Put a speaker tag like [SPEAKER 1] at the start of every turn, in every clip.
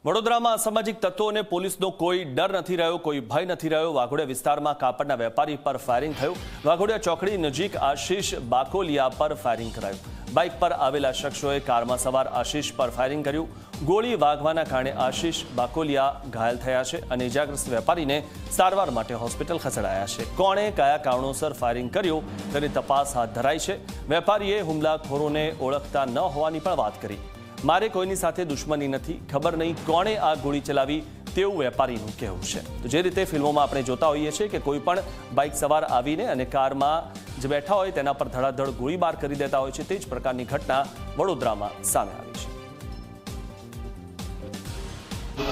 [SPEAKER 1] વડોદરામાં અસામાજિક તત્વોને પોલીસનો કોઈ ડર નથી રહ્યો, કોઈ ભય નથી રહ્યો। વાઘોડિયા વિસ્તારમાં કાપડના વેપારી પર ફાયરિંગ થયું। વાઘોડિયા ચોકડી નજીક આશીષ બાકોલિયા પર ફાયરિંગ કરાયું। બાઇક પર આવેલા શખ્સોએ કારમાં સવાર આશીષ પર ફાયરિંગ કર્યું। ગોળી વાગવાના કારણે આશીષ બાકોલિયા ઘાયલ થયા છે અને ઇજાગ્રસ્ત વેપારીને સારવાર માટે હોસ્પિટલ ખસેડાયા છે। કોણે કયા કારણોસર ફાયરિંગ કર્યું તેની તપાસ હાથ ધરાઈ છે। વેપારીએ હુમલાખોરોને ઓળખતા ન હોવાની પણ વાત કરી। મારે કોઈની સાથે દુશ્મની નથી, ખબર નહીં કોણે આ ગોળી ચલાવી તેવું વેપારીનું કહેવું છે। તો જે રીતે ફિલ્મોમાં આપણે જોતા હોઈએ છીએ કે કોઈ પણ બાઇક સવાર આવીને અને કારમાં જે બેઠા હોય તેના પર ધડાધડ ગોળીબાર કરી દેતા હોય છે, તે જ પ્રકારની ઘટના વડોદરામાં સામે આવી છે।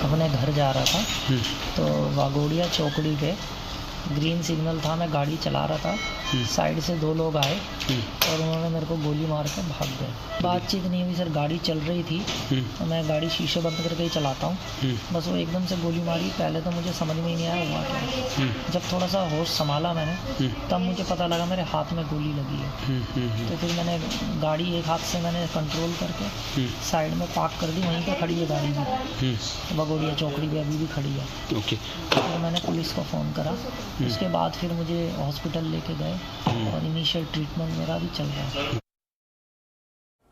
[SPEAKER 2] अपने घर जा रहा था तो वाघोडिया चौकड़ी पे ग्रीन सिग्नल था, मैं गाड़ी चला रहा था। साइड से दो लोग आए और उन्होंने मेरे को गोली मार कर भाग गए। बातचीत नहीं हुई सर, गाड़ी चल रही थी तो मैं गाड़ी शीशे बंद करके ही चलाता हूँ। बस वो एकदम से गोली मारी। पहले तो मुझे समझ में ही नहीं आया हुआ क्या। जब थोड़ा सा होश संभाला मैंने तब मुझे पता लगा मेरे हाथ में गोली लगी है। तो फिर मैंने गाड़ी एक हाथ से मैंने कंट्रोल करके साइड में पार्क कर दी। वहीं पर खड़ी है गाड़ी भी, वाघोडिया चौकड़ी पे अभी भी खड़ी है। फिर मैंने पुलिस को फ़ोन करा। उसके बाद फिर मुझे हॉस्पिटल लेके गए और इनिशियल ट्रीटमेंट मेरा भी चल रहा है।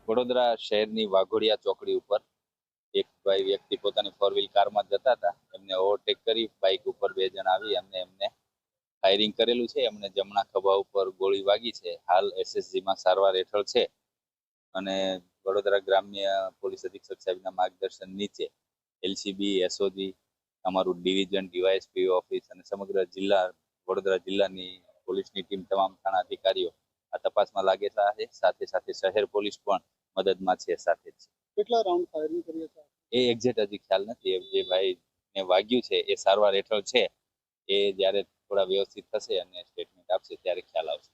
[SPEAKER 3] वडोदरा शहरनी वाघोडिया चौकड़ी पर एक भाई व्यक्ति पोतानी फोर व्हील कार में जता था। एमने ओवरटेक करी बाइक पर बे जण आवी एमने फायरिंग करेलू छे। एमने जमणा खभा पर गोली वागी छे। हाल एसएसजी में सारवार हेठळ छे अने वडोदरा ग्राम्य पोलीस अधीक्षक साहेबना मार्गदर्शन नीचे एलसीबी, एसओजी, अमारू डिविजन, डीवायएसपी ऑफिस अने समग्र जिल्ला वडोदरा जिल्लानी पोलीसनी टीम तमाम थाना अधिकारीओ आ तपासमां लागेला छे। साथे साथे शहर पोलीस पण मददमां छे। साथे
[SPEAKER 4] કેટલા રાઉન્ડ ફાયરિંગ કરી હતા
[SPEAKER 3] એ એક્ઝેક્ટ હજી ખ્યાલ નથી। જે ભાઈને વાગ્યું છે એ સારવાર હેઠળ છે। એ જ્યારે થોડા વ્યવસ્થિત થશે અને સ્ટેટમેન્ટ આપશે ત્યારે ખ્યાલ આવશે।